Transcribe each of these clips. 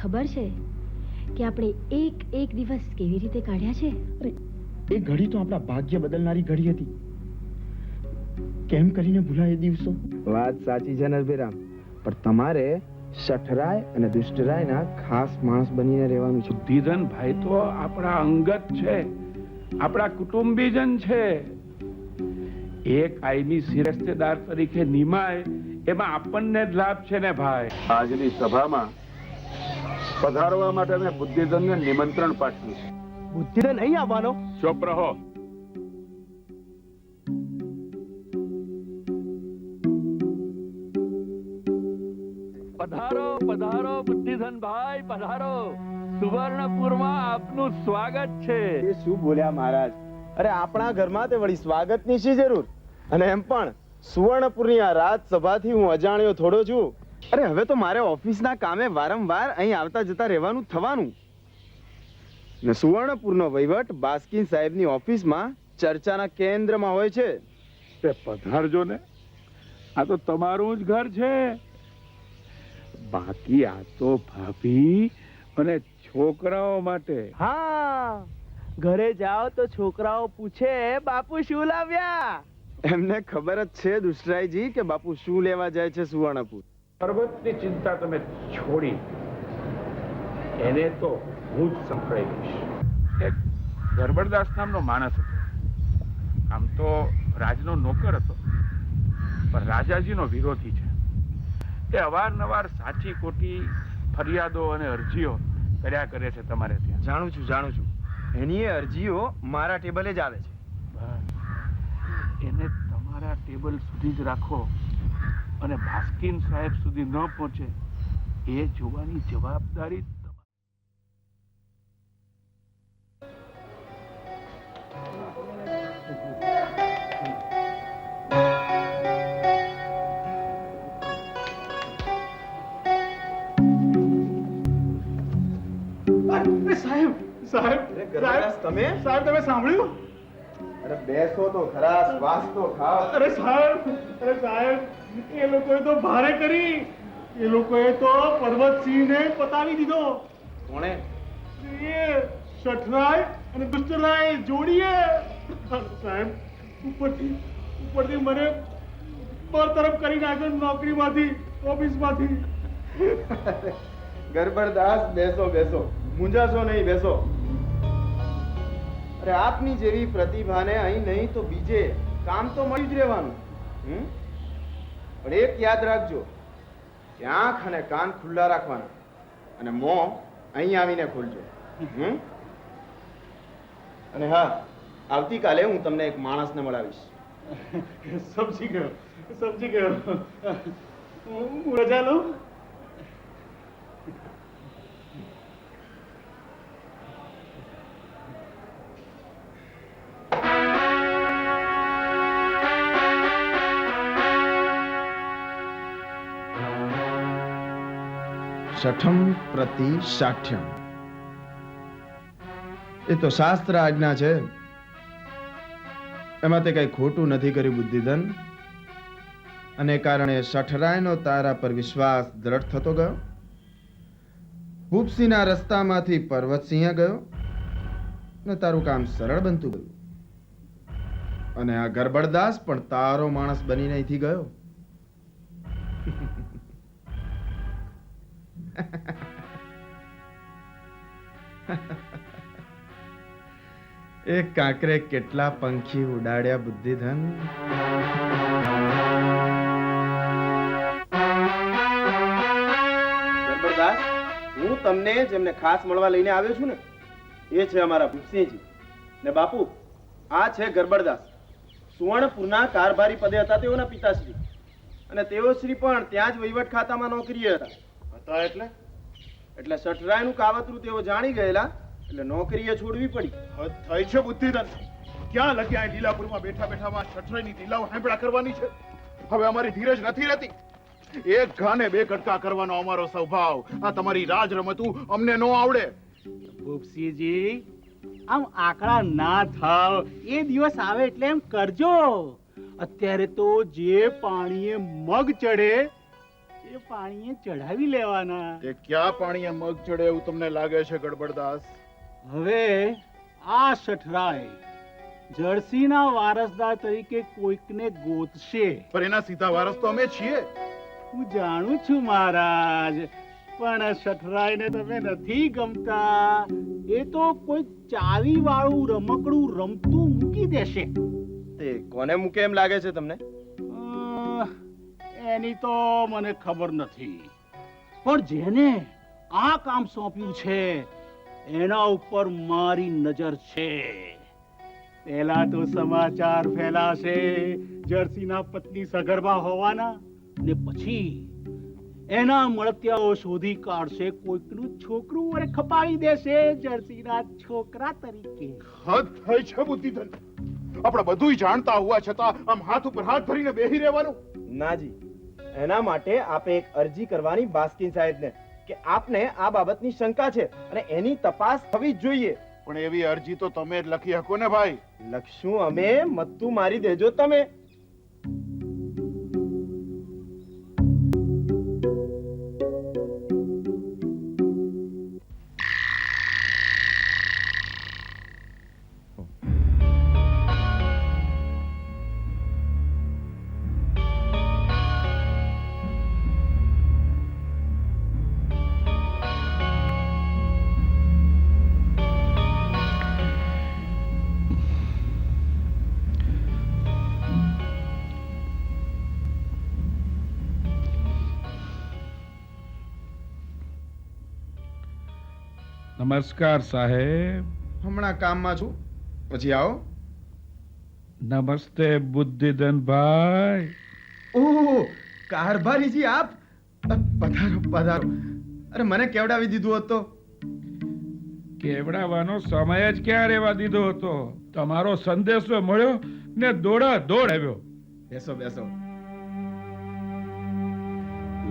ખબર છે કે આપણે એક એક દિવસ કેવી રીતે કાઢ્યા છે? અરે એ ઘડી તો આપણા ભાગ્ય બદલનારી ઘડી હતી. કેમ કરીને ભૂલાય એ દિવસો? વાત સાચી છે નરભીરામ, પણ તમારે શઠરાય અને દુષ્ટરાયના ખાસ માણસ બનીને રહેવાનું છે. બુદ્ધિધન ભાઈ તો આપણા અંગત છે, આપણા કુટુંબીજન છે. એક કાયમી શિરસ્તેદાર તરીકે નિમાય એમાં આપણને જ લાભ છે ને ભાઈ. આજની સભામાં પધારવા માટે મેં બુદ્ધિધનને નિમંત્રણ પાઠવ્યું છે. બુદ્ધિધન નહીં આવવાનો? ચૂપ રહો. પધારો પધારો બુદ્ધિધન ભાઈ, પધારો. સુવર્ણપુરમાં આપનું સ્વાગત છે. એ શું બોલ્યા મહારાજ? અરે આપણા ઘરમાં તે વળી સ્વાગતની શી જરૂર? અને એમ પણ સુવર્ણપુરની આ રાજસભાથી હું અજાણ્યો થોડો છું. અરે હવે તો મારે ઓફિસના કામે વારંવાર અહીં આવતા જતા રહેવાનું થવાનું. ને સુવર્ણપુરનો વહીવટ બાસ્કીન સાહેબની ઓફિસમાં ચર્ચાના કેન્દ્રમાં હોય છે. તે પધારજો ને, આ તો તમારું જ ઘર છે. બાકી આ તો ભાભી અને છોકરાઓ માટે. હા, ઘરે જાઓ તો છોકરાઓ પૂછે બાપુ શું લાવ્યા? એમને ખબર જ છે દુષ્ટરાયજી કે બાપુ શું લેવા જાય છે સુવર્ણપુર. પર્વતની ચિંતા તમે છોડી એને તો હું જ સંભળાઈ દઈશ. એક ગરબડદાસ નામનો માણસ હતો. આમ તો રાજનો નોકર હતો, પણ રાજાજીનો વિરોધી છે. તે અવારનવાર સાચી ખોટી ફરિયાદો અને અરજીઓ કર્યા કરે છે તમારે ત્યાં. જાણું છું. એની એ અરજીઓ મારા ટેબલે જ આવે છે. એને તમારા ટેબલ સુધી જ રાખો અને બાસ્કીન સાહેબ સુધી ન પહોંચે એ જોવાની જવાબદારી તમે સાંભળ્યું? અરે બેસો તો ખરા, શ્વાસ તો ખાઓ. અરે સાહેબ, એ લોકોએ તો ભારે કરી. એ લોકોએ તો પર્વતસિંહને પતાવી દીધો. કોણે? એ શઠરાય અને દુષ્ટરાય જોડીએ. સાહેબ, ઉપરથી મને બરતરફ કરી નાખ્યો નોકરીમાંથી, ઓફિસમાંથી. ગરબડદાસ, બેસો. મૂંઝાશો નહીં, બેસો. અરે આપની જેવી પ્રતિભાને અહીં નહીં તો બીજે કામ તો મળી જ રહેવાનું. પણ એક યાદ રાખજો કે આંખ અને કાન ખુલ્લા રાખવાના અને મોં અહીં આવીને ખોલજો. અને હા, આવતીકાલે હું તમને એક માણસને મળાવીશ. સમજી ગયો. હું રજા લઉં? શઠમ પ્રતિ શાઠ્યમ, એ તો શાસ્ત્ર આજ્ઞા છે. એમાં તે કઈ ખોટું નથી કર્યું બુદ્ધિધન. અને કારણે શઠરાયનો તારા પર વિશ્વાસ દ્રઢ થતો ગયો. ભૂપસિંહના રસ્તામાંથી પર્વતસિંહ ગયો ને તારું કામ સરળ બનતું ગયું. અને આ ગરબડદાસ પણ તારો માણસ બનીને અહીંથી ગયો. એક કાંકરે કેટલા પંખી ઉડાડ્યા બુદ્ધિધન. ગરબડદાસ, હું તમને જેમને ખાસ મળવા લઈને આવ્યો છું ને, એ છે અમારા ભૂપસિંહજી. ને બાપુ, આ છે ગરબડદાસ. સુવર્ણપુરના કારભારી પદે હતા તેઓના પિતાશ્રી. અને તેઓ શ્રી પણ ત્યાં જ વહીવટ ખાતામાં નોકરીએ હતા. એટલે શઠરાયનું કાવતરું તેઓ જાણી ગયેલા, એટલે નોકરીએ છોડવી પડી. થઈ છે બુદ્ધિધન. ક્યાં લગ્યા લીલાપુરમાં બેઠા શઠરાયની લીલાઓ સાંભળા કરવાની છે. હવે અમારી ધીરજ નથી રહેતી. એક ઘાને બે કટકા કરવાનો અમારો સ્વભાવ. આ તમારી રાજ રમતું અમને ન આવડે. ભૂપસિંહજી, આમ આકડા ના થાવ. એ દિવસ આવે એટલે એમ કરજો. અત્યારે તો જે પાણીએ મગ ચડે એ પાણીએ ચઢાવી લેવાના. એ ક્યાં પાણીએ મગ ચડે એવું તમને લાગે છે ગડબડદાસ? હવે આ શઠરાય જર્સીના વારસદાર તરીકે કોઈકને ગોતશે. પણ એના સીધા વારસ તો અમે છીએ. હું જાણું છું મહારાજ, પણ શઠરાયને તમે નથી ગમતા. એ તો કોઈ ચાવી વાળું રમકડું રમતું મૂકી દેશે. તે કોને મૂકે એમ લાગે છે તમને? એની તો મને ખબર નથી, પણ જેને આ કામ સોંપ્યું છે એના ઉપર મારી નજર છે. પહેલા તો સમાચાર ફેલાશે જર્સીના પત્ની સગર્ભા હોવાના, ને પછી એના મળતિયાઓ શોધી કાઢશે કોઈકનું છોકરું અને ખપાવી દેશે જર્સીના છોકરા તરીકે. હદ થાય છે બુદ્ધિધન. આપણે બધુંય જાણતા હોવા છતાં આમ હાથ ઉપર હાથ ધરીને બેહી રહેવાનું? નાજી, એના માટે આપે એક અરજી કરવાની બાસ્કીન સાહેબને કે આપને આ બાબતની શંકા છે અને એની તપાસ થવી જ જોઈએ. પણ એવી અરજી તો તમે જ લખી શકો ને ભાઈ. લખશું અમે, મત્તું મારી દેજો તમે. નમસ્કાર સાહેબ. હમણાં કામમાં છું, પછી આવો. નમસ્તે બુદ્ધિધનભાઈ. ઓહ, કારભારીજી આપ? પધારો પધારો. અરે મને કેવડાવી દીધું હોત તો. કેવડાવવાનો સમય જ ક્યાં રહેવા દીધો હતો? તમારો સંદેશો મળ્યો ને દોડ આવ્યો. બેસો બેસો.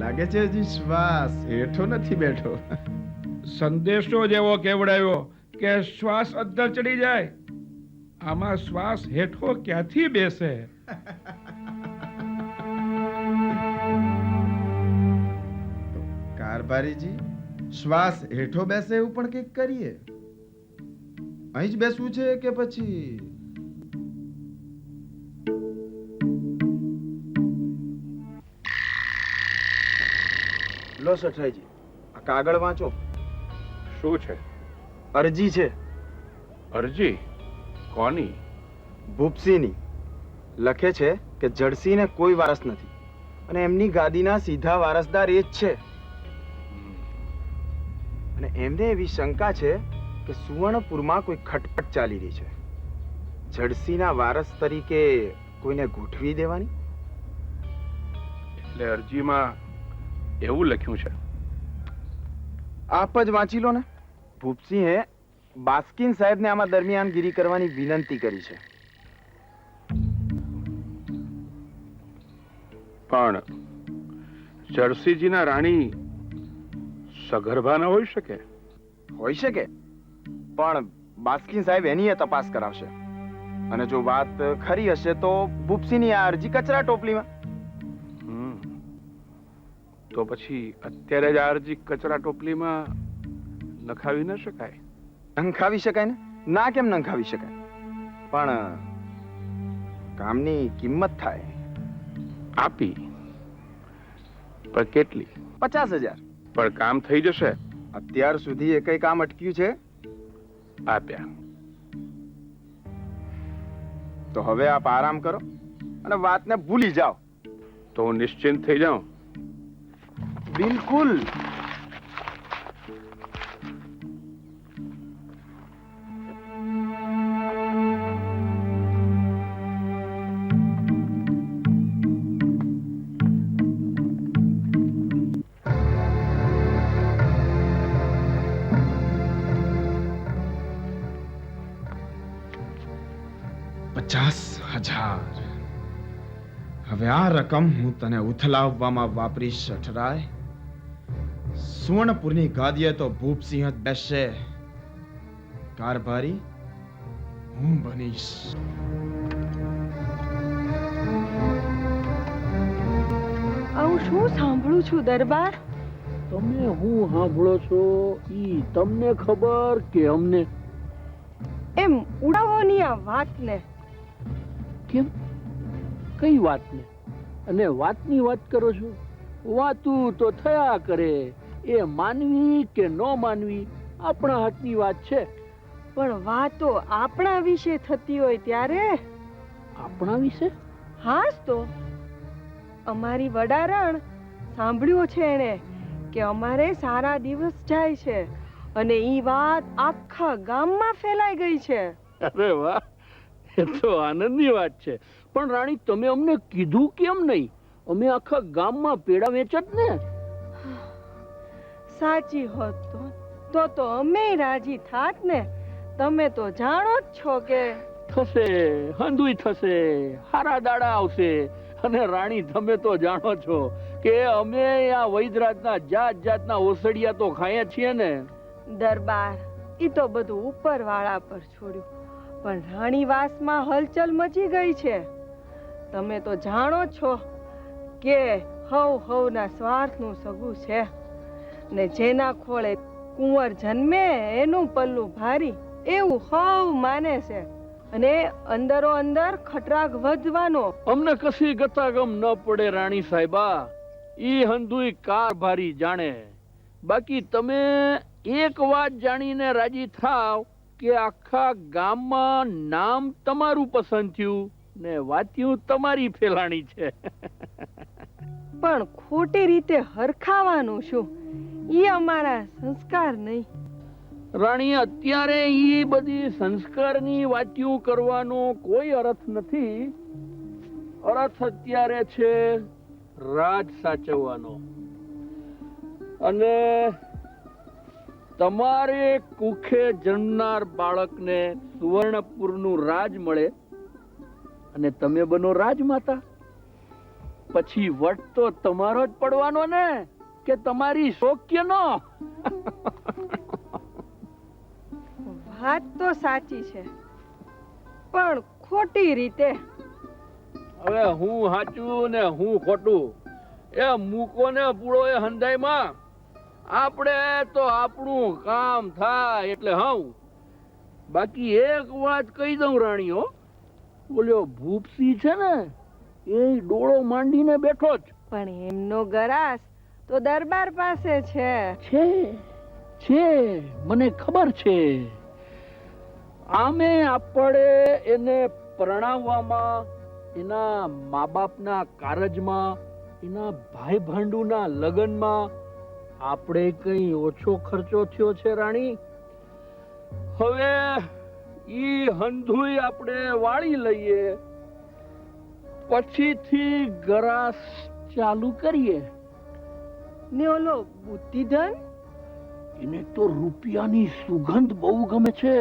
લાગે છે હજી શ્વાસ હેઠો નથી બેઠો. સંદેશો જેવો કેવડાવ્યો કે શ્વાસ અંદર ચડી જાય. આમાં શ્વાસ હેઠો ક્યાંથી બેસે? કારભારીજી, શ્વાસ હેઠો બેસે એવું પણ કંઈક કરીએ. અહીં જ બેસવું છે કે પછી? લો શઠરાઈજી, આ કાગળ વાંચો. શું છે? અરજી છે. અરજી? કોની? ભૂપસીની. લખે છે કે જર્સીને કોઈ વારસ નથી અને એમની ગાદીના સીધા વારસદાર એ જ છે. અને એમને એવી શંકા છે કે સુવર્ણપુરમાં કોઈ ખટપટ ચાલી રહી છે. જર્સીના વારસ તરીકે કોઈને ગોઠવી દેવાની. એટલે અરજીમાં એવું લખ્યું છે? આપ જ વાંચી લો ને. ભૂપસિંહે બાસ્કીન સાહેબને આમાં દરમિયાનગીરી કરવાની વિનંતી કરી છે. પણ જર્સીજીના રાણી સગર્ભા ન હોઈ શકે? હોઈ શકે, પણ બાસ્કીન સાહેબ એની એ તપાસ કરાવશે. અને જો વાત ખરી હશે તો ભૂપસિંહની આ અરજી કચરા ટોપલીમાં. તો પછી અત્યારે જ આ અરજી કચરા ટોપલીમાં નખાવી ન શકાય? નંખાવી શકાય ને. ના કેમ નંખાવી શકાય? પણ કામની કિંમત થાય. આપી પણ કેટલી? 50,000. પણ કામ થઈ જશે? અત્યાર સુધી એકય કામ અટક્યું છે? આપ્યા. તો હવે આપ આરામ કરો અને વાતને ભૂલી જાઓ. તો હું નિશ્ચિંત થઈ જાઉં? બિલકુલ. $50,000. હવે આ રકમ હું તને ઉથલાવવામાં વાપરીશ શઠરાય. સુવર્ણપુરની ગાદીએ તો ભૂપસિંહ જ બેસશે. કારભારી હું બનીશ. આવું હું શું સાંભળું છું દરબાર? તમે હું સાંભળો છો ઈ તમને ખબર કે અમને? એમ ઉડાવોની આ વાતને. કેમ? કઈ વાતને? અને વાતની વાત કરો છો? વાતું તો થયા કરે, એ માનવી કે ન માનવી આપણા હાથની વાત છે. પણ વાતો આપણા વિશે થતી હોય ત્યારે? આપણા વિશે? હાસ તો અમારી વડારણ સાંભળ્યું છે એણે કે અમારે સારા દિવસ જાય છે અને ઈ વાત આખા ગામમાં ફેલાઈ ગઈ છે. અરે વાહ, એ તો આનંદની વાત છે. પણ રાણી, તમે અમને કીધું કેમ નહીં? અમે આખા ગામમાં પેડા વેચત ને. સાચી હોત તો અમે રાજી થાત ને. તમે તો જાણો જ છો કે થશે, હંધુય થશે, હારા દાડા આવશે. અને રાણી, તમે તો જાણો છો કે અમે આ વૈદરાજના જાત જાતના ઓસડિયા તો ખાઈએ છીએ ને. દરબાર, ઈ તો બધું ઉપરવાળા પર છોડ્યું, પણ રાણીવાસમાં હલચલ મચી ગઈ છે. તમે તો જાણો છો કે હવના સ્વાર્થનું સગું છે ને જેના ખોળે કુંવર જન્મે એનું પલ્લું ભારી એવું હવ માને છે અને અંદરો અંદર ખટરાગ વધવાનો. અમને કશી ગતાગમ ન પડે રાણી સાહેબા, ઈ હંધુય કાર ભારી જાણે. બાકી તમે એક વાત જાણીને રાજી થાવ કે આખા ગામમાં નામ તમારું પસંદ થયું ને વાત્યું તમારી ફેલાણી છે. પણ ખોટી રીતે હરખાવાનું શું? ઈ અમારા સંસ્કાર નહીં. રાણી, અત્યારે ઈ બધી સંસ્કારની વાત્યું કરવાનો કોઈ અર્થ નથી. અર્થ અત્યારે છે રાજ સાચવવાનો. અને તમારે કુખે જન્મનાર બાળકને સુવર્ણપુરનું રાજ મળે અને તમે બનો રાજમાતા. પછી વટ તો તમારો જ પડવાનો ને, કે તમારી શોક્યનો? વાત તો સાચી છે, પણ ખોટી રીતે. હવે હું સાચું ને હું ખોટું એ મૂકો ને પૂળો એ હંધાઈમાં. આપણે તો આપણું કામ થાય એટલે હઉ. બાકી એક વાત કહી દઉં રાણીઓ, બોલ્યો ભૂપસી છે ને એ ડોળો માંડીને બેઠો જ. પણ એમનો ગરાસ તો દરબાર પાસે છે. છે, મને ખબર છે. આમે આપણે એને પરણાવવામાં, એના મા બાપના કારજમાં, એના ભાઈ ભાંડુના લગ્નમાં આપણે કઈ ઓછો ખર્ચો થયો છે રાણી? હવે ઈ હંધુય આપણે વાળી લઈએ, પછીથી ગરાસ ચાલુ કરીએ. ને ઓલો બુદ્ધિધન? એને તો રૂપિયાની સુગંધ બહુ ગમે છે.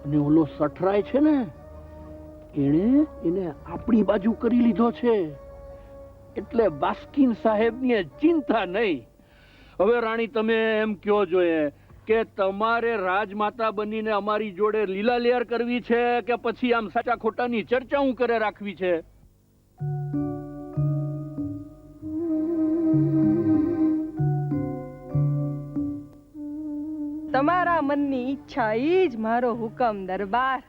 અને ઓલો સઠરાય છે ને, એને આપણી બાજુ કરી લીધો છે. એટલે બાસ્કીન સાહેબની ચિંતા નહીં. હવે રાણી, તમે એમ કહો જોઈએ કે તમારે રાજમાતા બનીને અમારી જોડે લીલા લેર કરવી છે કે પછી આમ સાચા ખોટાની ચર્ચા હું કરે રાખવી છે? તમારા મનની ઈચ્છા ઈ જ મારો હુકમ દરબાર.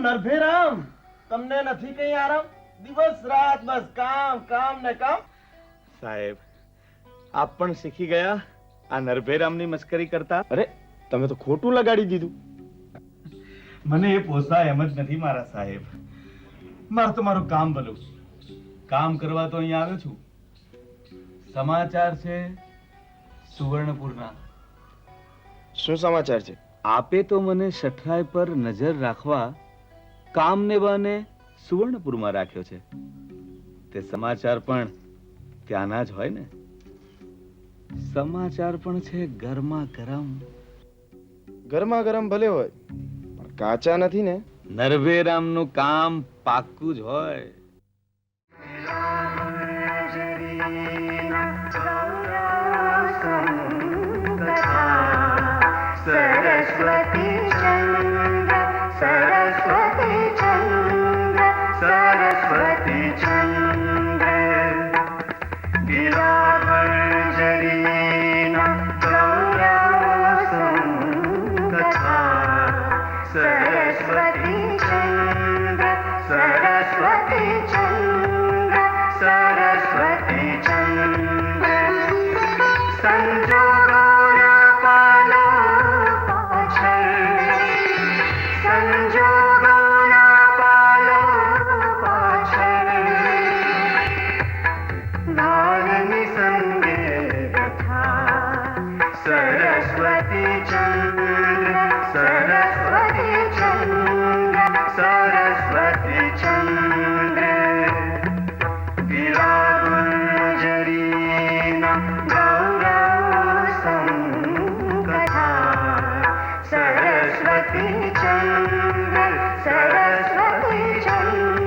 નરભેરામ, તમને નથી કઈ આરામ? દિવસ રાત બસ કામ કામ ને કામ. સાહેબ, આપ પણ શીખી ગયા આ નરભેરામની મસ્કરી કરતા? અરે, તમે તો ખોટું લગાડી દીધું. મને એ પોસાય એમ જ નથી મારા સાહેબ. મારે તો મારું કામ ભલું. કામ કરવા તો અહીંયા આવ્યો છું. સમાચાર છે સુવર્ણપુરના. શું સમાચાર છે? આપે તો મને શઠરાઈ પર નજર રાખવા કામને બહાને સુવર્ણપુરમાં રાખ્યો છે. તે સમાચાર પણ ત્યાંના જ હોય ને. સમાચાર પણ છે ગરમા ગરમ. ગરમા ગરમ ભલે હોય પણ કાચા નથી ને. નરભેરામનું કામ પાક્કું જ હોય. सरस्वती चंद्र सरस्वती चंद्र सरस्वती चंद्र गिरावर्जरीना गौरवसं कथा सरस्वती चंद्र सरस्वती चंद्र सरस्वती चंद्र संजोगोना पालो संजोगोना पालो पाछળ લાલની સંગે કથા સરસ્વતી ચંદ્ર સરસ્વતી ચંદ્ર સરસ્વતી ચંદ્ર વિરાગુંજરીના ગૌરવસં કથા સરસ્વતી ચંદ્ર સરસ્વતી ચંદ્ર